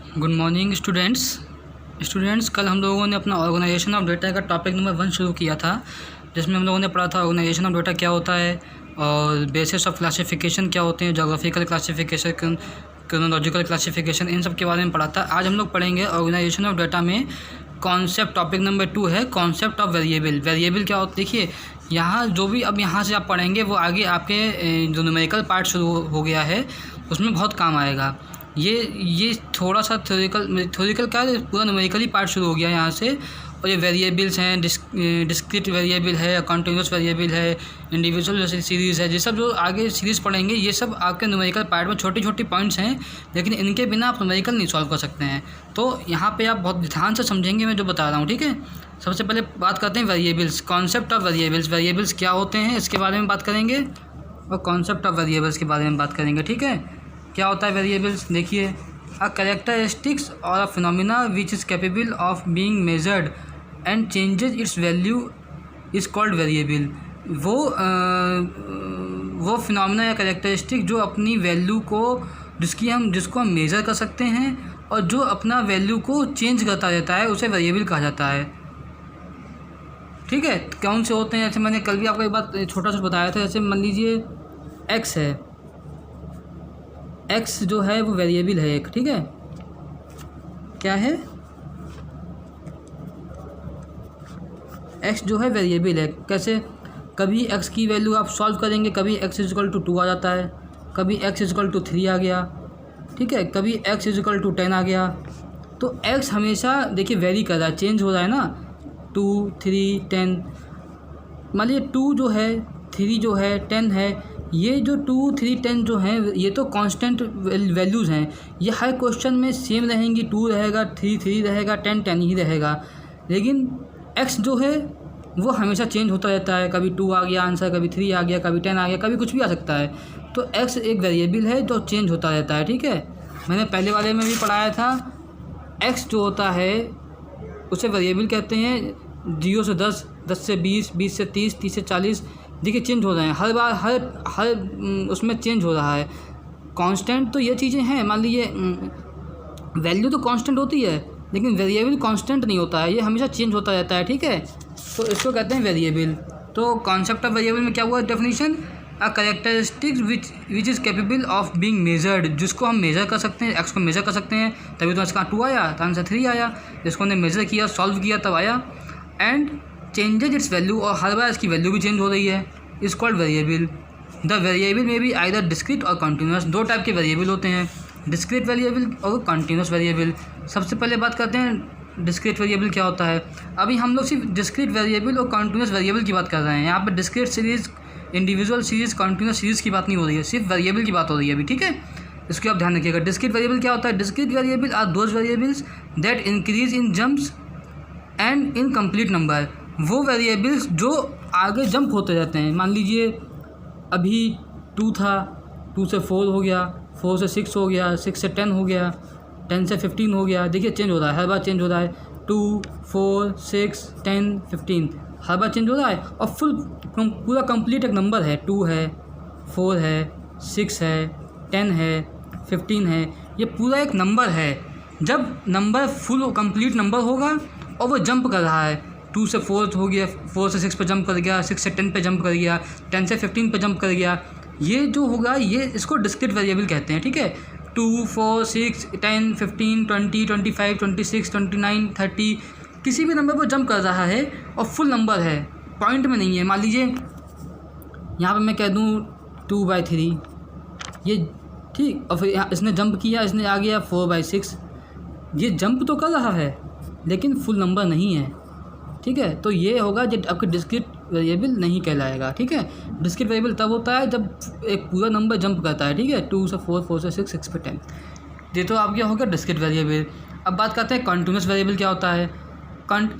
Good morning students. कल हम लोगों ने अपना ऑर्गेनाइजेशन ऑफ डेटा का टॉपिक नंबर 1 शुरू किया था, जिसमें हम लोगों ने पढ़ा था ऑर्गेनाइजेशन ऑफ डेटा क्या होता है और बेसिस ऑफ क्लासिफिकेशन क्या होते हैं, जोग्राफिकल क्लासिफिकेशन, क्रोनोलॉजिकल क्लासिफिकेशन, इन सब के बारे में पढ़ा था। आज हम लोग पढ़ेंगे ऑर्गेनाइजेशन ऑफ डेटा में कॉन्सेप्ट। टॉपिक नंबर 2 है कॉन्सेप्ट ऑफ वेरिएबल। वेरिएबल क्या होता है, देखिए यहाँ जो भी अब यहाँ से आप पढ़ेंगे वो आगे आपके जो न्यूमेरिकल पार्ट शुरू हो गया है उसमें बहुत काम आएगा। ये थोड़ा सा थ्योरिकल क्या है, पूरा न्यूमेरिकली पार्ट शुरू हो गया यहाँ से। और ये वेरिएबल्स हैं, डिस्क्रीट वेरिएबल है, कॉन्टिन्यूस वेरिएबल है, इंडिविजुअल सीरीज़ है। ये सब जो आगे सीरीज़ पढ़ेंगे ये सब आपके न्यूमेरिकल पार्ट में छोटी छोटी पॉइंट्स हैं, लेकिन इनके बिना आप न्यूमेरिकल नहीं सॉल्व कर सकते हैं। तो यहाँ पे आप बहुत ध्यान से समझेंगे मैं जो बता रहा हूँ, ठीक है। सबसे पहले बात करते हैं variables, concept of variables. Variables क्या होते हैं इसके बारे में बात करेंगे और कॉन्सेप्ट ऑफ वेरिएबल्स के बारे में बात करेंगे, ठीक है। क्या होता है वेरिएबल्स, देखिए अ कैरेक्टरिस्टिक्स और a phenomena which is capable of being measured and changes it's value is called variable. वो फिनोमिना या कैरेक्टरिस्टिक जो अपनी वैल्यू को जिसको हम मेज़र कर सकते हैं और जो अपना वैल्यू को चेंज करता रहता है उसे वेरिएबल कहा जाता है, ठीक है। कौन से होते हैं, जैसे मैंने कल भी आपको एक बात छोटा सा बताया था। जैसे मान लीजिए एक्स है, एक्स जो है वो वेरिएबल है एक, ठीक है। क्या है, एक्स जो है वेरिएबल है। कैसे, कभी एक्स की वैल्यू आप सॉल्व करेंगे, कभी एक्स इक्वल टू 2 आ जाता है, कभी एक्स इक्वल टू 3 आ गया, ठीक है, कभी एक्स इक्वल टू 10 आ गया। तो एक्स हमेशा देखिए वेरी कर रहा है, चेंज हो रहा है ना, 2, 3, 10। मान लीजिए 2 जो है, 3 जो है, 10 है, ये जो 2, 3, 10 जो हैं ये तो कांस्टेंट वैल्यूज़ हैं। ये हर क्वेश्चन में सेम रहेंगी, 2 रहेगा, 3 रहेगा, 10 ही रहेगा। लेकिन x जो है वो हमेशा चेंज होता रहता है, कभी 2 आ गया आंसर, कभी 3 आ गया, कभी 10 आ गया, कभी कुछ भी आ सकता है। तो x एक वेरिएबल है जो चेंज होता रहता है, ठीक है। मैंने पहले वाले में भी पढ़ाया था, x जो होता है उसे वेरिएबल कहते हैं। 0 से 10, 10 से 20, 20 से 30, 30 से 40, देखिए चेंज हो रहे हैं हर बार, हर उसमें चेंज हो रहा है। कांस्टेंट तो ये चीज़ें हैं, मान लीजिए वैल्यू तो कांस्टेंट होती है लेकिन वेरिएबल कांस्टेंट नहीं होता है, ये हमेशा चेंज होता रहता है, ठीक है। तो इसको कहते हैं वेरिएबल। तो कॉन्सेप्ट ऑफ वेरिएबल में क्या हुआ definition, a characteristics which is capable of being measured, जिसको हम मेज़र कर सकते हैं, एक्स को मेज़र कर सकते हैं, तभी तो इसका 2 आया, तो आंसर 3 आया। जिसको हमने मेज़र किया, सॉल्व किया, तब आया। एंड चेंजेज इट्स वैल्यू, और हर बार इसकी वैल्यू भी चेंज हो रही है, is called variable. The variable में भी आइदर डिस्क्रीट और कंटिन्यूस, 2 टाइप के वेरिएबल होते हैं, डिस्क्रीट वेरिएबल और कंटिन्यूस वेरिएबल। सबसे पहले बात करते हैं डिस्क्रीट वेरिएबल क्या होता है। अभी हम लोग सिर्फ डिस्क्रीट वेरिएबल और कंटिन्यूस वेरिएबल की बात कर रहे हैं। यहाँ पर discrete series, individual series, continuous series की बात नहीं हो रही है, सिर्फ वेरिएबल की बात हो रही है अभी, ठीक है। इसको आप ध्यान रखिएगा। डिस्क्रीट वेरिएबल क्या होता है, discrete variable are those variables that increase in jumps and in complete number. वो वेरिएबल्स जो आगे जंप होते रहते हैं। मान लीजिए अभी 2 था, 2 से 4 हो गया, 4 से 6 हो गया, 6 से 10 हो गया, 10 से 15 हो गया। देखिए चेंज हो रहा है, हर बार चेंज हो रहा है। 2, 4, 6, 10, 15 हर बार चेंज हो रहा है। और पूरा कंप्लीट एक नंबर है, 2 है, 4 है, 6 है, 10 है, 15 है, ये पूरा एक नंबर है। जब नंबर फुल कंप्लीट नंबर होगा और वो जंप कर रहा है, 2 से 4 हो गया, 4 से 6 पे जंप कर गया, 6 से 10 पे जंप कर गया, 10 से 15 पे जंप कर गया, ये जो होगा ये इसको डिस्क्रीट वेरिएबल कहते हैं, ठीक है। 2, 4, 6, 10, 15, 20, 25, 26, 29, 30 किसी भी नंबर पर जंप कर रहा है और फुल नंबर है, पॉइंट में नहीं है। मान लीजिए यहाँ पर मैं कह दूँ 2/3, ये ठीक, और फिर यहाँ इसने जंप किया, इसने आ गया 4/6, ये जंप तो कर रहा है लेकिन फुल नंबर नहीं है, ठीक है। तो ये होगा जब आपके डिस्क्रीट वेरिएबल नहीं कहलाएगा, ठीक है। डिस्क्रीट वेरिएबल तब होता है जब एक पूरा नंबर जंप करता है, ठीक है, 2 से 4, 4 से 6, 6 पे 10। ये तो आप क्या होगा डिस्क्रीट वेरिएबल। अब बात करते हैं कंटिन्यूस वेरिएबल क्या होता है।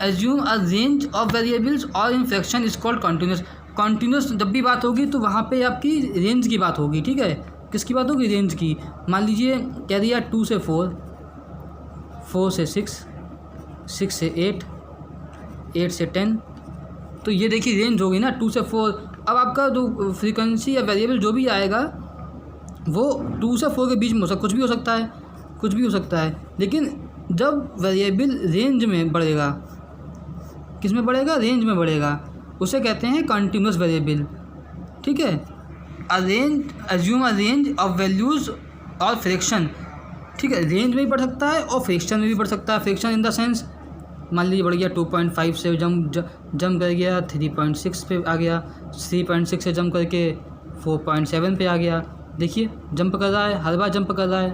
Assume a range of variables और in fraction is called continuous. Continuous जब भी बात होगी तो वहाँ पे आपकी रेंज की बात होगी, ठीक है। किसकी बात होगी, रेंज की। मान लीजिए कह दिया 2 से 4, 4 से 6, 6 से 8, 8 से 10, तो ये देखिए रेंज होगी ना 2 से 4। अब आपका जो फ्रीक्वेंसी या वेरिएबल जो भी आएगा वो 2 से 4 के बीच में कुछ भी हो सकता है। कुछ भी हो सकता है। लेकिन जब वेरिएबल रेंज में बढ़ेगा, किस में बढ़ेगा, रेंज में बढ़ेगा, उसे कहते हैं कॉन्टिन्यूस वेरिएबल। ठीक है, assume a range of values और फ्रैक्शन। ठीक है, रेंज में भी बढ़ सकता है और फ्रैक्शन में भी बढ़ सकता है। फ्रैक्शन इन द सेंस मान लीजिए बढ़ गया 2.5 से जंप कर गया 3.6 पे आ गया, 3.6 से जंप करके 4.7 पे आ गया। देखिए जंप कर रहा है, हर बार जंप कर रहा है,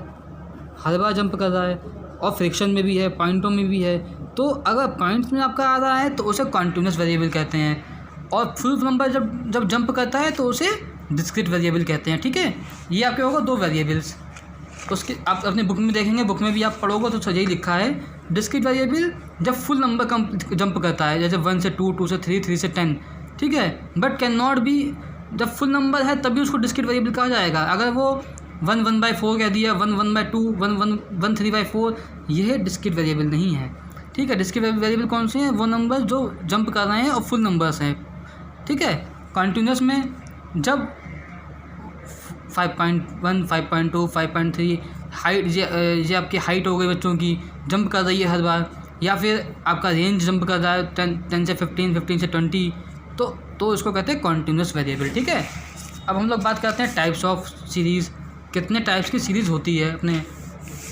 हर बार जंप कर रहा है। और फ्रैक्शन में भी है, पॉइंटों में भी है। तो अगर पॉइंट्स में आपका आ रहा है तो उसे कॉन्टिन्यूस वेरिएबल कहते हैं, और फुल नंबर जब जंप करता है तो उसे डिस्क्रीट वेरिएबल कहते हैं। ठीक है, ये आपके होगा दो वेरिएबल्स। उसके आप अपने बुक में देखेंगे, बुक में भी आप पढ़ोगे तो यही लिखा है, डिस्क्रीट वेरिएबल जब फुल नंबर जंप करता है, जैसे 1 से 2, 2 से 3, 3 से 10। ठीक है, बट कैन नॉट बी, जब फुल नंबर है तभी उसको डिस्क्रीट वेरिएबल कहा जाएगा। अगर वो 1/4 कह दिया, 1/2, 1/3/4, यह डिस्क्रीट वेरिएबल नहीं है। ठीक है, डिस्क्रीट वेरिएबल कौन से हैं, वो नंबर जो जंप कर रहे हैं और फुल नंबर्स हैं। ठीक है, कॉन्टिन्यूस में जब 5.1, 5.2, 5.3 हाइट, ये आपकी हाइट हो गई बच्चों की, जंप कर रही है हर बार, या फिर आपका रेंज जंप कर रहा है 10 से 15, 15 से 20, तो इसको कहते हैं कॉन्टिन्यूस वेरिएबल। ठीक है, अब हम लोग बात करते हैं टाइप्स ऑफ सीरीज़। कितने टाइप्स की सीरीज़ होती है अपने,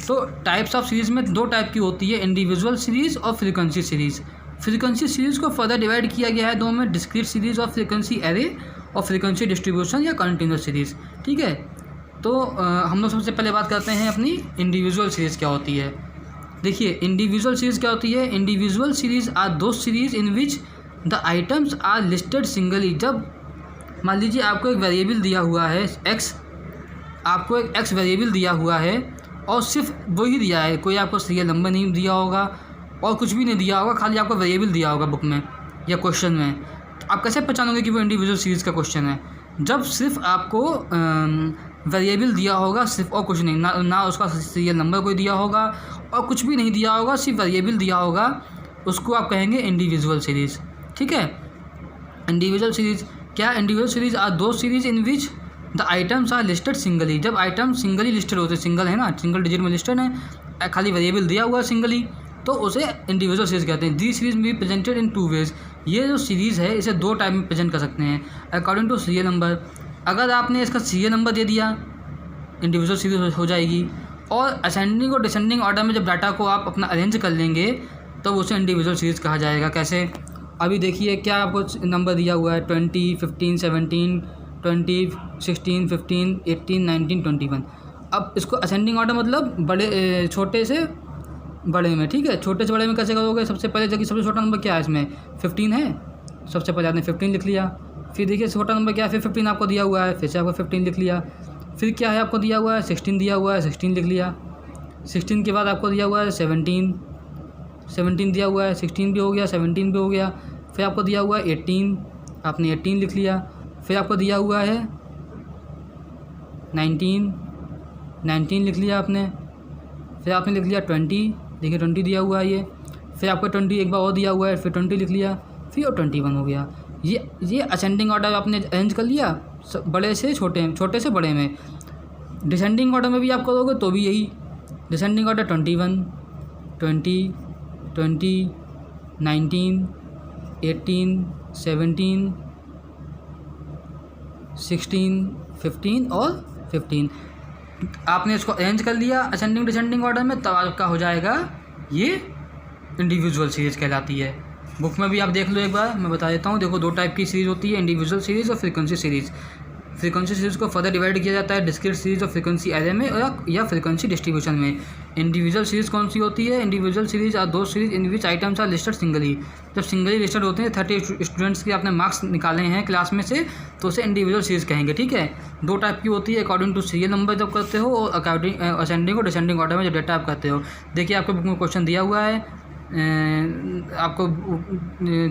तो टाइप्स ऑफ सीरीज़ में दो टाइप की होती है, इंडिविजुअल सीरीज़ और फ्रीक्वेंसी सीरीज़। फ्रीक्वेंसी सीरीज़ को फर्दर डिवाइड किया गया है दो में, डिस्क्रीट सीरीज़ और फ्रीक्वेंसी एरे, और फ्रीक्वेंसी डिस्ट्रीब्यूशन या कंटिन्यूस सीरीज़। ठीक है, तो हम लोग सबसे पहले बात करते हैं अपनी इंडिविजुअल सीरीज़ क्या होती है। देखिए इंडिविजुअल सीरीज़ क्या होती है। Individual series are those series in which the items are listed singly. जब मान लीजिए आपको एक वेरिएबल दिया हुआ है एक्स, आपको एक एक्स वेरिएबल दिया हुआ है और सिर्फ वही दिया है, कोई आपको सीरियल नंबर नहीं दिया होगा और कुछ भी नहीं दिया होगा, खाली आपको वेरिएबल दिया होगा बुक में या क्वेश्चन में। तो आप कैसे पहचानोगे कि वो इंडिविजुअल सीरीज़ का क्वेश्चन है, जब सिर्फ आपको वेरिएबल दिया होगा सिर्फ, और कुछ नहीं, ना उसका सीरियल नंबर कोई दिया होगा और कुछ भी नहीं दिया होगा, सिर्फ वेरिएबल दिया होगा, उसको आप कहेंगे इंडिविजुअल सीरीज़। ठीक है, इंडिविजुअल सीरीज़ क्या, individual series are those series in which the items are listed singly. जब आइटम सिंगली लिस्टेड होते, सिंगल है ना, सिंगल डिजिट में लिस्टेड है, खाली वेरिएबल दिया हुआ है सिंगली, तो उसे इंडिविजुअल सीरीज़ कहते हैं। दी सीरीज़ में बी प्रेजेंटेड इन 2 वेज। ये जो सीरीज़ है इसे दो टाइप में प्रेजेंट कर सकते हैं अकॉर्डिंग टू सीरियल नंबर। अगर आपने इसका सीरियल नंबर दे दिया इंडिविजुअल सीरीज़ हो जाएगी, और असेंडिंग और डिसेंडिंग ऑर्डर में जब डाटा को आप अपना अरेंज कर लेंगे तो उसे इंडिविजुअल सीरीज़ कहा जाएगा। कैसे, अभी देखिए क्या आपको नंबर दिया हुआ है 20, 15, 17, 20, 16, 15, 18, 19, 21। अब इसको असेंडिंग ऑर्डर मतलब बड़े छोटे से बड़े में। ठीक है, छोटे से बड़े में कैसे करोगे, सबसे पहले देखिए सबसे छोटा नंबर क्या है इसमें 15 है, सबसे पहले आपने 15 लिख लिया। फिर देखिए छोटा नंबर क्या है, फिर 15 आपको दिया हुआ है, फिर से आपको 15 लिख लिया। फिर क्या है आपको दिया हुआ है 16 दिया हुआ है, 16 लिख लिया। 16 के बाद आपको दिया हुआ है 17, 17 दिया हुआ है, 16 भी हो गया, 17 भी हो गया। फिर आपको दिया हुआ है 18, आपने 18 लिख लिया। फिर आपको दिया हुआ है 19, 19 लिख लिया आपने। फिर आपने लिख लिया 20, देखिए 20 दिया हुआ है ये। फिर आपको 20 एक बार और दिया हुआ है, फिर 20 लिख लिया, फिर और 21 हो गया। ये असेंडिंग ऑर्डर आपने अरेंज कर लिया, बड़े से छोटे, छोटे से बड़े में। डिसेंडिंग ऑर्डर में भी आप करोगे तो भी यही, डिसेंडिंग ऑर्डर 21, 20, 20, 19, 18, 17, 16, 15 और 15। आपने इसको अरेंज कर लिया असेंडिंग डिसेंडिंग ऑर्डर में, तब आपका हो जाएगा ये इंडिविजुअल सीरीज़ कहलाती है। बुक में भी आप देख लो एक बार, मैं बता देता हूँ। देखो दो टाइप की सीरीज़ होती है, इंडिविजुअल सीरीज़ और फ्रीक्वेंसी सीरीज़। फ्रीक्वेंसी सीरीज़ को फर्दर डिवाइड किया जाता है डिस्क्रीट सीरीज़ और फ्रीक्वेंसी एरे में या फ्रीक्वेंसी डिस्ट्रीब्यूशन में। इंडिविजुअल सीरीज़ कौन सी होती है, individual series are those series in which items are listed singly. जब सिंगली लिस्टेड होते हैं, 30 स्टूडेंट्स के आपने मार्क्स निकाले हैं क्लास में से, तो उसे इंडिविजुअल सीरीज़ कहेंगे। ठीक है, दो टाइप की होती है, अकॉर्डिंग टू सीरियल नंबर जब करते हो और अकॉर्डिंग असेंडिंग और डिसेंडिंग ऑर्डर में जब डेटा आप करते हो। देखिए आपके बुक में क्वेश्चन दिया हुआ है, आपको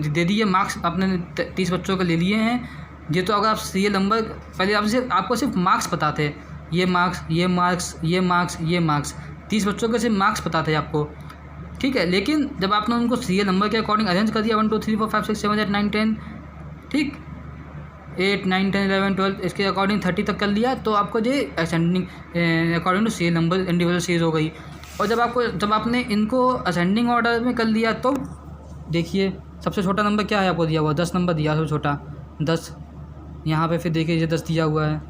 दे दिए मार्क्स, आपने 30 बच्चों के ले लिए हैं। ये तो अगर आप सीरियल नंबर पहले आपको सिर्फ मार्क्स पता थे, ये मार्क्स, ये मार्क्स, ये मार्क्स, ये मार्क्स, 30 बच्चों के सिर्फ मार्क्स पता थे आपको। ठीक है, लेकिन जब आपने उनको सीरियल नंबर के अकॉर्डिंग अरेंज कर दिया 1 2 3 4 5 6 7 8 9 10, ठीक, 8 9 10 11 12 इसके अकॉर्डिंग 30 तक कर लिया, तो आपको जो ascending according to serial number individual series हो गई। और जब आपने इनको असेंडिंग ऑर्डर में कर लिया तो देखिए सबसे छोटा नंबर क्या है आपको दिया हुआ, 10 नंबर दिया सबसे छोटा 10। यहाँ पे फिर देखिए ये 10 दिया हुआ है,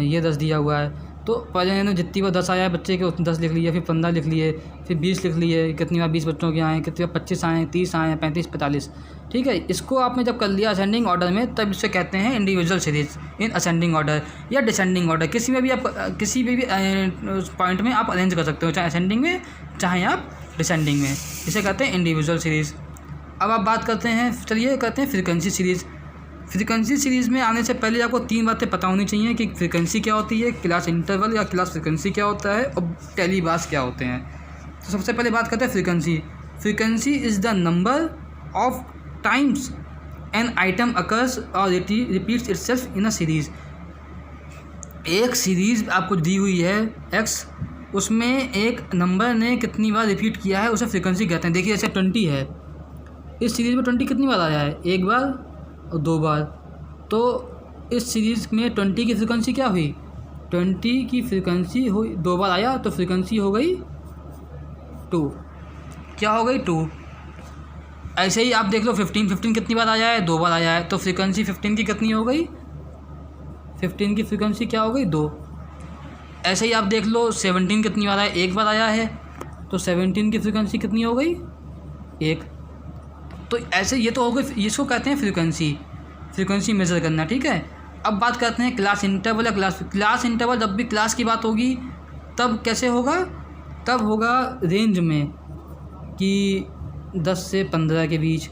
ये 10 दिया हुआ है। तो पहले इन्होंने जितनी बार 10 आया है बच्चे के उतने 10 लिख लिए, फिर 15 लिख लिए, फिर 20 लिख लिए, कितनी बार 20 बच्चों के आए, कितनी बार 25 आए, 30 आए, 35, 45। ठीक है, इसको आपने जब कर लिया असेंडिंग ऑर्डर में तब इसे कहते हैं individual series in ascending order या डिसेंडिंग ऑर्डर। किसी में भी आप किसी भी पॉइंट में आप अरेंज कर सकते हो, चाहे असेंडिंग में चाहे आप डिसेंडिंग में। इसे कहते हैं इंडिविजुअल सीरीज़। अब आप बात करते हैं, चलिए कहते हैं फ्रीक्वेंसी सीरीज़। फ्रीक्वेंसी सीरीज़ में आने से पहले आपको 3 बातें पता होनी चाहिए कि फ्रीक्वेंसी क्या होती है, क्लास इंटरवल या क्लास फ्रीक्वेंसी क्या होता है और टेली बार्स क्या होते हैं। तो सबसे पहले बात करते हैं frequency. Frequency is the number of times an item occurs और repeats itself in a series. एक सीरीज़ आपको दी हुई है x, उसमें एक नंबर ने कितनी बार रिपीट किया है उसे फ्रीक्वेंसी कहते हैं। देखिए जैसे 20 है, इस सीरीज़ में 20 कितनी बार आया है, 1 बार और 2 बार। तो इस सीरीज़ में 20 की फ्रीक्वेंसी क्या हुई, 20 की फ्रीक्वेंसी हुई 2 बार आया तो फ्रीक्वेंसी हो गई 2। क्या हो गई 2। ऐसे ही आप देख लो 15 कितनी बार आया है, 2 बार आया है तो फ्रीक्वेंसी 15 की कितनी हो गई, 15 की फ्रीक्वेंसी क्या हो गई 2। ऐसे ही आप देख लो 17 कितनी बार आया, 1 बार आया है तो 17 की फ्रीक्वेंसी कितनी हो गई 1। तो ऐसे ये तो हो गई, इसको कहते हैं फ्रीक्वेंसी मेज़र करना। ठीक है, अब बात करते हैं क्लास इंटरवल या क्लास इंटरवल। जब भी क्लास की बात होगी तब कैसे होगा, तब होगा रेंज में कि 10 से 15 के बीच,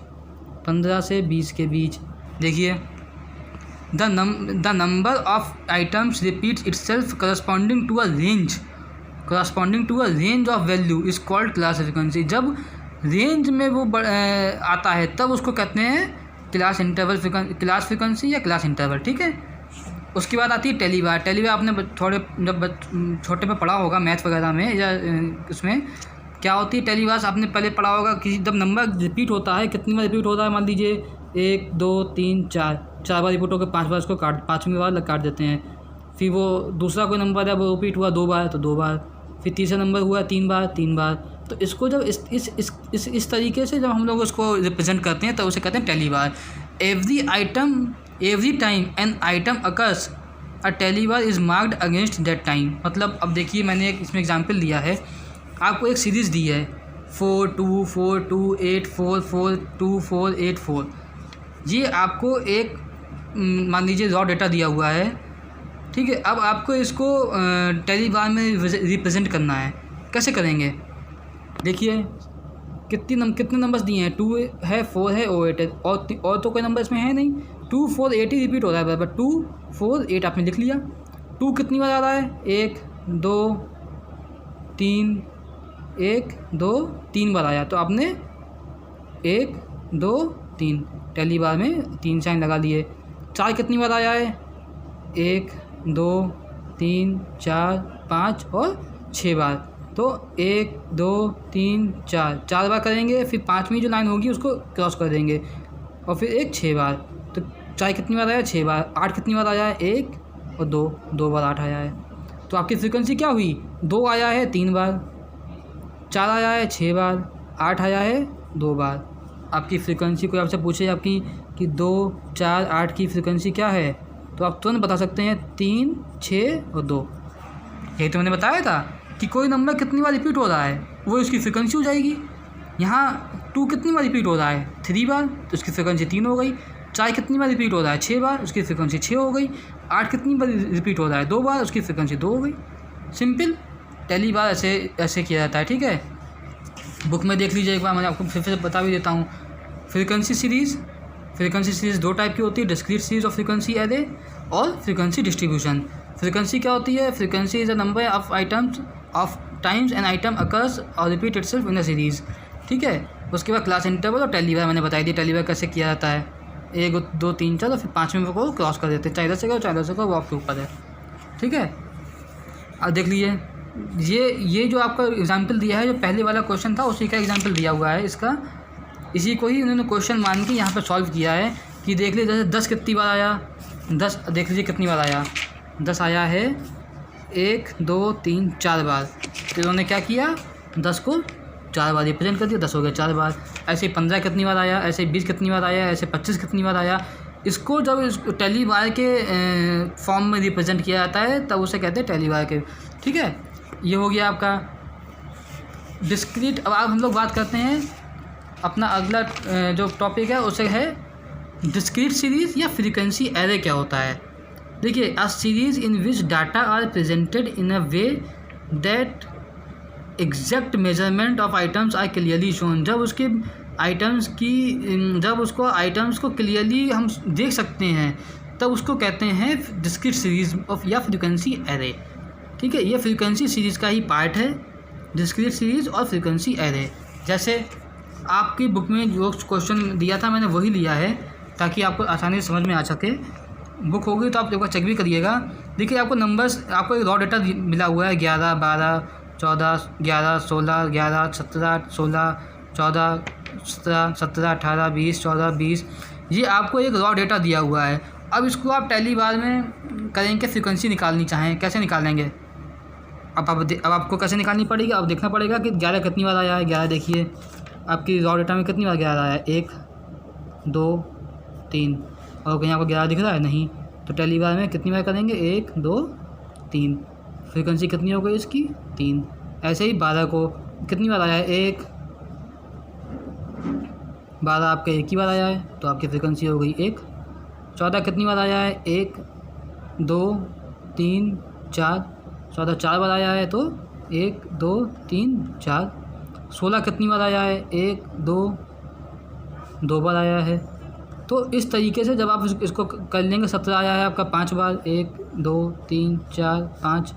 15 से 20 के बीच। देखिए the number of items repeats itself corresponding to a range of value is called class frequency. जब रेंज में वो आता है तब उसको कहते हैं क्लास फ्रीक्वेंसी या क्लास इंटरवल। ठीक है, उसके बाद आती है टेली बार। टेली बार आपने जब छोटे पे पढ़ा होगा मैथ वगैरह में या उसमें क्या होती है टेली बार, आपने पहले पढ़ा होगा कि जब नंबर रिपीट होता है, कितनी बार रिपीट होता है, मान लीजिए 1 2 3 4 बार रिपीट होकर 5 बार उसको 5वीं बार काट देते हैं। फिर वो दूसरा कोई नंबर है वो रिपीट हुआ 2 बार तो 2 बार, फिर तीसरा नंबर हुआ 3 बार। तो इसको जब इस तरीके से जब हम लोग उसको रिप्रेजेंट करते हैं तो उसे कहते हैं tally bar. Every time an item occurs a tally bar is marked against that time. मतलब अब देखिए मैंने इसमें एग्जांपल दिया है, आपको एक सीरीज़ दी है 4 2 4 2 8 4 4 2 4 8 4। ये आपको एक मान लीजिए रॉ डेटा दिया हुआ है। ठीक है, अब आपको इसको टेली बार में रिप्रेजेंट करना है। कैसे करेंगे, देखिए कितने नंबर्स दिए हैं, 2 है 4 है और 8 है, और तो कोई नंबर इसमें है नहीं। 2 4 8 ही रिपीट हो रहा है बराबर, 2 4 8 आपने लिख लिया। 2 कितनी बार आ रहा है, 1 2 3 1 2 3 बार आया तो आपने 1 2 3 टेली बार में 3 साइन लगा लिए। 4 कितनी बार आया है, 1 2 3 4 5 और 6 बार। तो 1 2 3 4 बार करेंगे, फिर 5वीं जो लाइन होगी उसको क्रॉस कर देंगे और फिर 6 बार। तो 4 कितनी बार आया, 6 बार। 8 कितनी बार आया है, 1 और 2 बार 8 आया है। तो आपकी फ्रीक्वेंसी क्या हुई, 2 आया है 3 बार, 4 आया है 6 बार, 8 आया है 2 बार। आपकी फ्रीक्वेंसी कोई आपसे पूछे आपकी कि 2 4 8 की फ्रीक्वेंसी क्या है तो आप तुरंत बता सकते हैं 3 6 और 2। यही तो मैंने बताया था कि कोई नंबर कितनी बार रिपीट हो रहा है वो उसकी फ्रीक्वेंसी हो जाएगी। यहाँ 2 कितनी बार रिपीट हो रहा है, 3 बार तो उसकी फ्रीक्वेंसी 3 हो गई। 4 कितनी बार रिपीट हो रहा है, 6 बार, उसकी फ्रीक्वेंसी 6 हो गई। 8 कितनी बार रिपीट हो रहा है, 2 बार, उसकी फ्रीक्वेंसी 2 हो गई। सिंपल टेली बार ऐसे किया जाता है। ठीक है, बुक में देख लीजिए एक बार, मैं आपको फिर से बता भी देता हूँ। फ्रीक्वेंसी सीरीज़ 2 टाइप की होती है, discrete series of frequency array और फ्रीक्वेंसी डिस्ट्रीब्यूशन। फ्रीक्वेंसी क्या होती है, frequency is a number of items of times an item occurs और repeat itself in a series. ठीक है, उसके बाद क्लास इंटरवल और टेली बार मैंने बताई दी। टेली बार कैसे किया जाता है, 1 2 3 4 और फिर 5वें को क्रॉस कर देते हैं, चाहे इधर से करो चाहे इधर से करो, वो आपके ऊपर है। ठीक है, अब देख लीजिए ये जो आपका एग्जाम्पल दिया है, जो पहले वाला क्वेश्चन था उसी का एग्जाम्पल दिया हुआ है इसका, इसी को ही उन्होंने क्वेश्चन मान के यहाँ पर सॉल्व किया है। कि देख लीजिए जैसे 10 कितनी बार आया, 10 देख लीजिए कितनी बार आया, 10 आया है 1 2 3 4 बार, तो इन्होंने क्या किया 10 को 4 बार रिप्रेजेंट कर दिया, 10 हो गया 4 बार। ऐसे 15 कितनी बार आया, ऐसे 20 कितनी बार आया, ऐसे 25 कितनी बार आया। इसको जब इस टेली बार के फॉर्म में रिप्रेजेंट किया जाता है तब उसे कहते हैं टेली बार के। ठीक है, ये हो गया आपका डिस्क्रीट। अब हम लोग बात करते हैं अपना अगला जो टॉपिक है उसे है डिस्क्रीट सीरीज़ या फ्रीक्वेंसी एरे क्या होता है। देखिए, a series in which data are presented in a way that exact measurement of items are clearly shown. जब उसके आइटम्स को क्लियरली हम देख सकते हैं तब उसको कहते हैं डिस्क्रीट सीरीज़ ऑफ या फ्रीक्वेंसी एरे। ठीक है, ये फ्रीक्वेंसी सीरीज़ का ही पार्ट है, डिस्क्रीट सीरीज़ और फ्रीक्वेंसी एरे। जैसे आपकी बुक में जो क्वेश्चन दिया था मैंने वही लिया है ताकि आपको आसानी से समझ में आ सके। बुक होगी तो आप एक बार चेक भी करिएगा। देखिए, आपको नंबर्स, आपको एक रॉ डेटा मिला हुआ है 11 12 14 11 16 11 17 16 14 17 18 20 14 20, ये आपको एक रॉ डेटा दिया हुआ है। अब इसको आप टेली बार में करेंगे फ्रीक्वेंसी निकालनी चाहें, कैसे निकालेंगे? अब आपको कैसे निकालनी पड़ेगी? अब देखना पड़ेगा कि 11 कितनी बार आया है। 11 देखिए आपकी रॉ डेटा में कितनी बार 11 आया है, 1 2 3, और कहीं आपको 11 दिख रहा है नहीं, तो टेली बार में कितनी बार करेंगे 1 2 3, फ्रीक्वेंसी कितनी हो गई इसकी 3। ऐसे ही 12 को कितनी बार आया है 1, 12 आपका एक ही बार आया है तो आपकी फ्रीक्वेंसी हो गई 1। 14 कितनी बार आया है 1 2 3 4, 14 4 बार आया है तो 1 2 3 4। 16 कितनी बार आया है 1 2 बार आया है। तो इस तरीके से जब आप इसको कर लेंगे, 17 आया है आपका 5 बार, 1 2 3 4 5।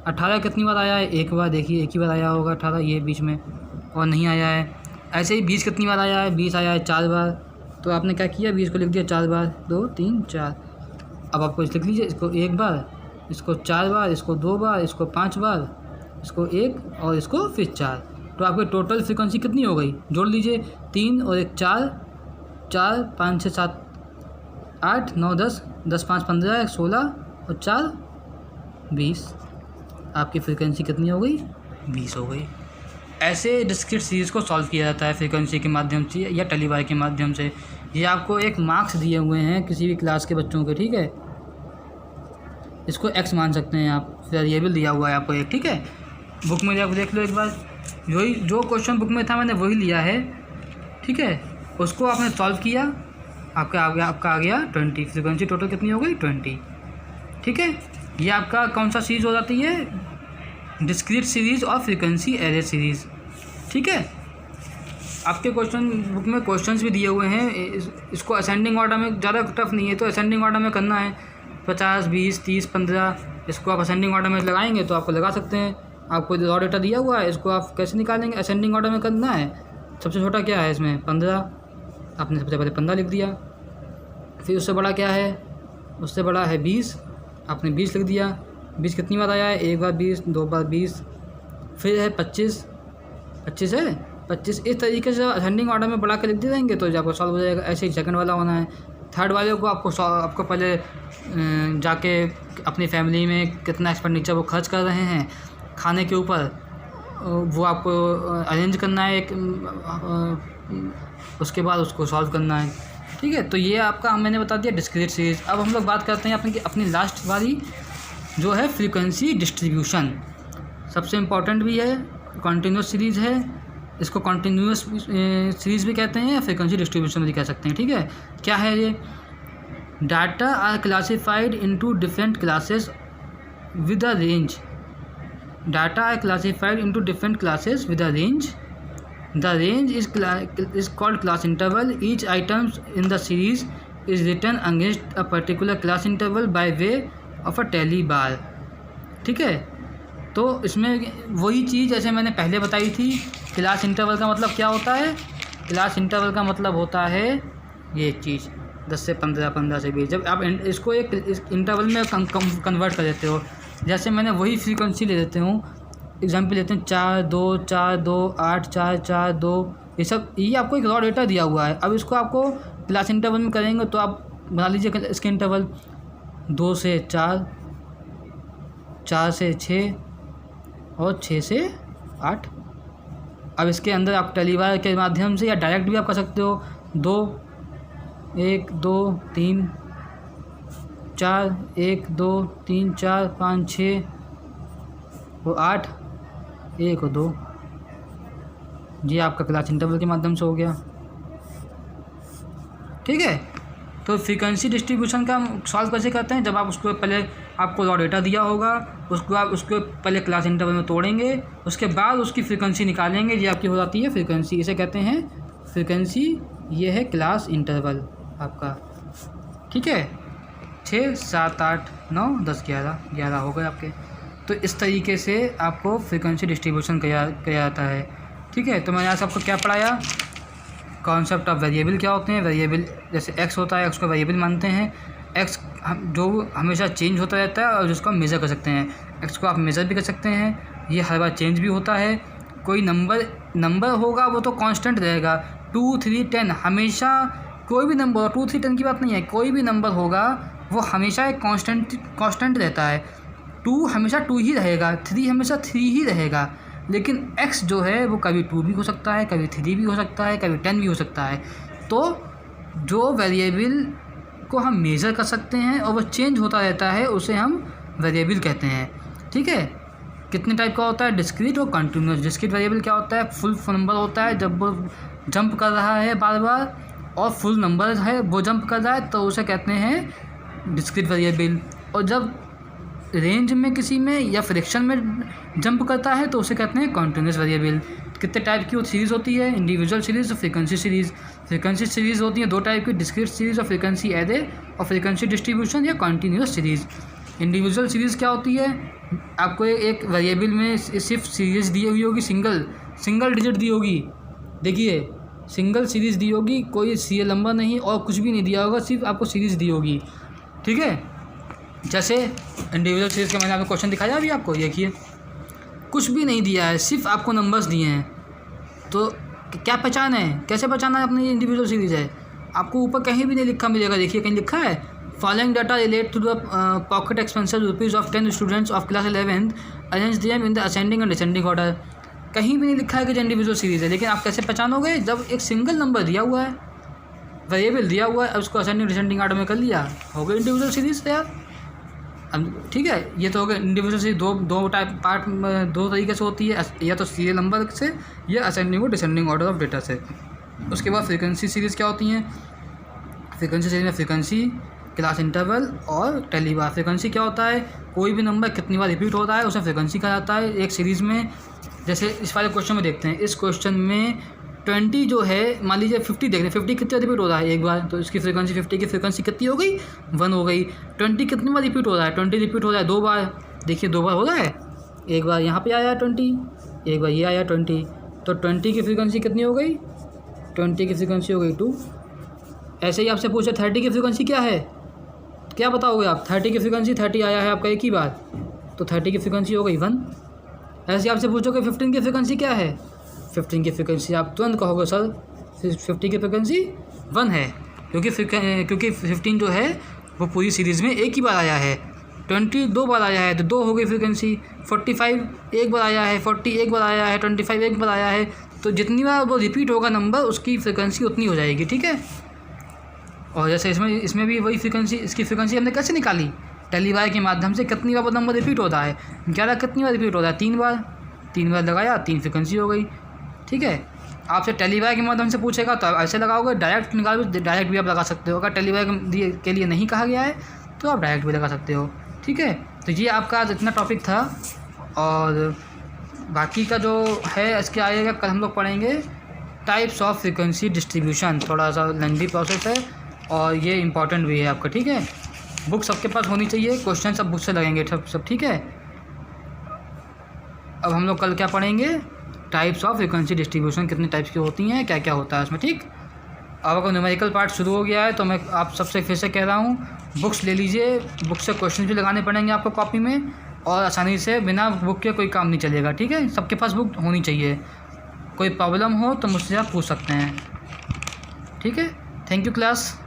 18 कितनी बार आया है 1 बार, देखिए एक ही बार आया होगा 18, ये बीच में और नहीं आया है। ऐसे ही 20 कितनी बार आया है, 20 आया है 4 बार, तो आपने क्या किया 20 को लिख दिया 4 बार, 2 3 4। अब आपको इस लिख लीजिए, इसको 1 बार, इसको 4 बार, इसको 2 बार, इसको 5 बार, इसको 1 और इसको फिर 4। तो आपकी टोटल फ्रीक्वेंसी कितनी हो गई, जोड़ लीजिए 3 और 1 4, 4 5 6 7 8 9 10, 10 5 15, 16 और 4 20। आपकी फ्रीक्वेंसी कितनी हो गई 20 हो गई। ऐसे डिस्क्रीट सीरीज़ को सॉल्व किया जाता है फ्रीक्वेंसी के माध्यम से या टेली बार के माध्यम से। ये आपको एक मार्क्स दिए हुए हैं किसी भी क्लास के बच्चों के, ठीक है, इसको x मान सकते हैं आप, वेरिएबल दिया हुआ है आपको एक, ठीक है। बुक में आप देख लो एक बार, वही जो क्वेश्चन बुक में था मैंने वही लिया है, ठीक है। उसको आपने सॉल्व किया, आपका आ गया 20, फ्रीक्वेंसी टोटल कितनी हो गई 20, ठीक है। ये आपका कौन सा सीरीज़ हो जाती है, डिस्क्रीट सीरीज़ और फ्रीक्वेंसी एरे सीरीज़, ठीक है। आपके क्वेश्चन बुक में क्वेश्चंस भी दिए हुए हैं, इसको असेंडिंग ऑर्डर में, ज़्यादा टफ नहीं है तो असेंडिंग ऑर्डर में करना है, 50 20 30 15, इसको आप असेंडिंग ऑर्डर में लगाएंगे तो आपको लगा सकते हैं। आपको रॉ डेटा दिया हुआ है, इसको आप कैसे निकालेंगे, असेंडिंग ऑर्डर में करना है। सबसे छोटा क्या है इसमें 15, आपने सबसे पहले 15 लिख दिया, फिर उससे बड़ा क्या है, उससे बड़ा है 20, आपने 20 लिख दिया। 20 कितनी बार आया है, 1 बार 20, 2 बार 20, फिर है 25 है 25। इस तरीके से असेंडिंग ऑर्डर में बढ़ा के लिख देंगे तो आपको सॉल्व हो जाएगा। ऐसे ही सेकंड वाला होना है। थर्ड वाले को आपको पहले जाके अपनी फैमिली में कितना एक्सपेंडिचर वो खर्च कर रहे हैं खाने के ऊपर, वो आपको अरेंज करना है उसके बाद उसको सॉल्व करना है, ठीक है। तो ये आपका मैंने बता दिया डिस्क्रीट सीरीज़। अब हम लोग बात करते हैं अपनी लास्ट वाली जो है फ्रीक्वेंसी डिस्ट्रीब्यूशन, सबसे इम्पॉर्टेंट भी है, कॉन्टीन्यूस सीरीज़ है, इसको कॉन्टीन्यूस सीरीज़ भी कहते हैं या फ्रीक्वेंसी डिस्ट्रीब्यूशन भी कह सकते हैं, ठीक है। क्या है ये, data are classified into different classes with a range, data are classified into different classes with a range, the range is called class interval, each items in the series is written against a particular class interval by way of a tally bar, ठीक है। तो इसमें वही चीज़ जैसे मैंने पहले बताई थी, क्लास इंटरवल का मतलब क्या होता है, क्लास इंटरवल का मतलब होता है ये चीज़ 10 से 15, 15 से 20। जब आप इसको इस इंटरवल में कन्वर्ट कर देते हो, जैसे मैंने वही फ्रीक्वेंसी ले लेते हूँ, एग्जाम्पल लेते हैं 4 2 4 2 8 4 4 2, ये आपको एक रॉ डेटा दिया हुआ है। अब इसको आपको क्लास इंटरवल में करेंगे तो आप बना लीजिए इसके इंटरवल 2 से 4, 4 से 6 और 6 से 8। अब इसके अंदर आप टेलीवायर के माध्यम से या डायरेक्ट भी आप कर सकते हो। 2 1 2 3 4 1 2 3 4 5 6 और 8 1 और 2। ये आपका क्लास इंटरवल के माध्यम से हो गया। ठीक है, तो फ्रीक्वेंसी डिस्ट्रीब्यूशन का हम सॉल्व कैसे करते हैं? जब आप उसको पहले आपको रॉ डेटा दिया होगा, उसको आप उसको पहले क्लास इंटरवल में तोड़ेंगे, उसके बाद उसकी फ्रीक्वेंसी निकालेंगे। ये आपकी हो जाती है फ्रीक्वेंसी। इसे कहते हैं फ्रीक्वेंसी। ये है क्लास इंटरवल आपका। ठीक है, 6 7 8 9 10 11 हो गए आपके। तो इस तरीके से आपको फ्रीक्वेंसी डिस्ट्रीब्यूशन किया जाता है। ठीक है, तो मैंने आज आपको क्या पढ़ाया? कॉन्सेप्ट ऑफ वेरिएबल क्या होते हैं। वेरिएबल जैसे एक्स होता है, एक्स को वेरिएबल मानते हैं। एक्स जो हमेशा चेंज होता रहता है और जिसको हम मेज़र कर सकते हैं। एक्स को आप मेज़र भी कर सकते हैं, ये हर बार चेंज भी होता है। कोई नंबर होगा वो तो कांस्टेंट रहेगा। 2 3 10 हमेशा कोई भी नंबर, 2 3 10 की बात नहीं है, कोई भी नंबर होगा वो हमेशा एक कांस्टेंट रहता है। 2 हमेशा 2 ही रहेगा, 3 हमेशा 3 ही रहेगा। लेकिन x जो है वो कभी 2 भी हो सकता है, कभी 3 भी हो सकता है, कभी 10 भी हो सकता है। तो जो वेरिएबल को हम मेज़र कर सकते हैं और वो चेंज होता रहता है, उसे हम वेरिएबल कहते हैं। ठीक है, कितने टाइप का होता है? डिस्क्रीट और कंटिन्यूस। डिस्क्रीट वेरिएबल क्या होता है? फुल नंबर होता है, जब वो जंप कर रहा है बार बार, और फुल नंबर है वो जंप कर रहा है तो उसे कहते हैं डिस्क्रीट वेरिएबल। और जब रेंज में किसी में या फ्रैक्शन में जंप करता है तो उसे कहते हैं कॉन्टिन्यूस वेरिएबल। कितने टाइप की सीरीज़ होती है? इंडिविजुअल सीरीज़ और फ्रीक्वेंसी सीरीज़। फ्रीक्वेंसी सीरीज़ होती है 2 टाइप की, डिस्क्रीट सीरीज़ और फ्रीक्वेंसी एरे, और फ्रीक्वेंसी डिस्ट्रीब्यूशन या कॉन्टिन्यूस सीरीज़। इंडिविजुअल सीरीज़ क्या होती है? आपको एक वेरिएबल में सिर्फ सीरीज़ दी हुई होगी, सिंगल डिजिट दी होगी। देखिए, सिंगल सीरीज़ दी होगी, कोई सीरियल नंबर नहीं और कुछ भी नहीं दिया होगा, सिर्फ आपको सीरीज़ दी होगी। ठीक है, जैसे इंडिविजुअल सीरीज़ का मैंने आपको क्वेश्चन दिखाया अभी आपको, देखिए कुछ भी नहीं दिया है, सिर्फ आपको नंबर्स दिए हैं। तो क्या पहचान है? कैसे पहचाना है अपनी इंडिविजुअल सीरीज़ है? आपको ऊपर कहीं भी नहीं लिखा मिलेगा। देखिए कहीं लिखा है following data relate to the pocket expenses rupees of 10 students of class 11 arrange them in the ascending and descending order. कहीं भी नहीं लिखा है कि इंडिविजुअल सीरीज़ है। लेकिन आप कैसे पहचानोगे? जब एक सिंगल नंबर दिया हुआ है, वेरिएबल दिया हुआ है, उसको असेंडिंग डिसेंडिंग ऑर्डर में कर लिया, हो गई इंडिविजुअल सीरीज़ यार। अब ठीक है, ये तो हो गया इंडिविजुअल सीरीज। दो टाइप पार्ट में 2 तरीके से होती है, या तो सीरियल नंबर से या असेंडिंग और डिसेंडिंग ऑर्डर ऑफ डेटा से। उसके बाद फ्रीक्वेंसी सीरीज़ क्या होती हैं? फ्रीक्वेंसी सीरीज में फ्रीक्वेंसी, क्लास इंटरवल और टेलीवार। फ्रीक्वेंसी क्या होता है? कोई भी नंबर कितनी बार रिपीट होता है उसे फ्रीक्वेंसी कहा जाता है एक सीरीज़ में। जैसे इस वाले क्वेश्चन में देखते हैं, इस क्वेश्चन में 20 जो है, मान लीजिए 50 देख रहे हैं, 50 कितने रिपीट हो रहा है एक बार, तो इसकी फ्रीक्वेंसी 50 की फ्रीक्वेंसी कितनी हो गई? 1 हो गई। 20 कितनी बार रिपीट हो रहा है? 20 रिपीट हो रहा है 2 बार। देखिए 2 बार हो रहा है, एक बार यहाँ पे आया 20, एक बार ये आया 20, तो 20 की फ्रीक्वेंसी कितनी हो गई? 20 की फ्रीक्वेंसी हो गई 2। ऐसे ही आपसे पूछे 30 की फ्रीक्वेंसी क्या है, क्या बताओगे आप? 30 की फ्रीक्वेंसी 30 आया है आपका एक ही बार, तो 30 की फ्रीक्वेंसी हो गई 1। ऐसे आपसे पूछोगे 15 की फ्रीक्वेंसी क्या है, 15 की फ्रीक्वेंसी आप तुरंत कहोगे सर 50 की फ्रीक्वेंसी 1 है, क्योंकि 15 जो है वो पूरी सीरीज़ में एक ही बार आया है। 20 2 बार आया है तो 2 हो गई फ्रीक्वेंसी। 45 एक बार आया है, 40 एक बार आया है, 25 एक बार आया है, तो जितनी बार वो रिपीट होगा नंबर उसकी फ्रीक्वेंसी उतनी हो जाएगी। ठीक है, और जैसे इसमें भी वही फ्रीक्वेंसी, इसकी फ्रीक्वेंसी हमने कैसे निकाली? टेलीवायर के माध्यम से कितनी बार वो नंबर रिपीट होता है, 11 कितनी बार रिपीट होता है? 3 बार लगाया, 3 फ्रीक्वेंसी हो गई। ठीक है, आपसे टेलीवायर के माध्यम से पूछेगा तो आप ऐसे लगाओगे, डायरेक्ट डायरेक्ट भी आप लगा सकते हो। अगर टेलीवायर के लिए नहीं कहा गया है तो आप डायरेक्ट भी लगा सकते हो। ठीक है, तो ये आपका आज इतना टॉपिक था, और बाकी का जो है इसके आएगा कल हम लोग पढ़ेंगे टाइप्स ऑफ फ्रीक्वेंसी डिस्ट्रीब्यूशन। थोड़ा सा लेंथी प्रोसेस है और ये इंपॉर्टेंट भी है आपका। ठीक है, बुक सबके पास होनी चाहिए, क्वेश्चन सब बुक से लगेंगे सब। ठीक है, अब हम लोग कल क्या पढ़ेंगे? टाइप्स ऑफ फ्रीक्वेंसी डिस्ट्रीब्यूशन, कितने टाइप्स की होती हैं, क्या क्या होता है उसमें। ठीक, अब अगर न्यूमेरिकल पार्ट शुरू हो गया है तो मैं आप सबसे फिर से कह रहा हूँ, बुक्स ले लीजिए, बुक से क्वेश्चन भी लगाने पड़ेंगे आपको कॉपी में, और आसानी से बिना बुक के कोई काम नहीं चलेगा। ठीक है, सबके पास बुक होनी चाहिए। कोई प्रॉब्लम हो तो मुझसे आप पूछ सकते हैं। ठीक है, थैंक यू क्लास।